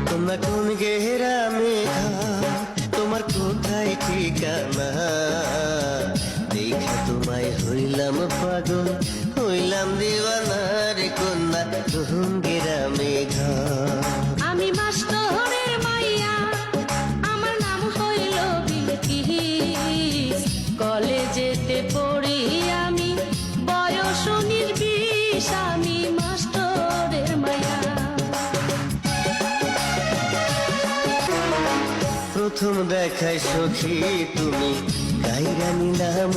তোমরা কোন গেরামে তোমার কোথায় ঠিকানা, দেখা তোমায় হইলাম পাগল, হইলাম দিওয়ানার কন্যা, কোন গেরামে আমি মাস্টরের মাইয়া, আমার নাম হইল বিলকিস। কলেজেতে পড়ি আমি, বয়স 19-20, আমি মাস্টরের মাইয়া। প্রথম দেখায় সখী তুমি গাইরা নিলাম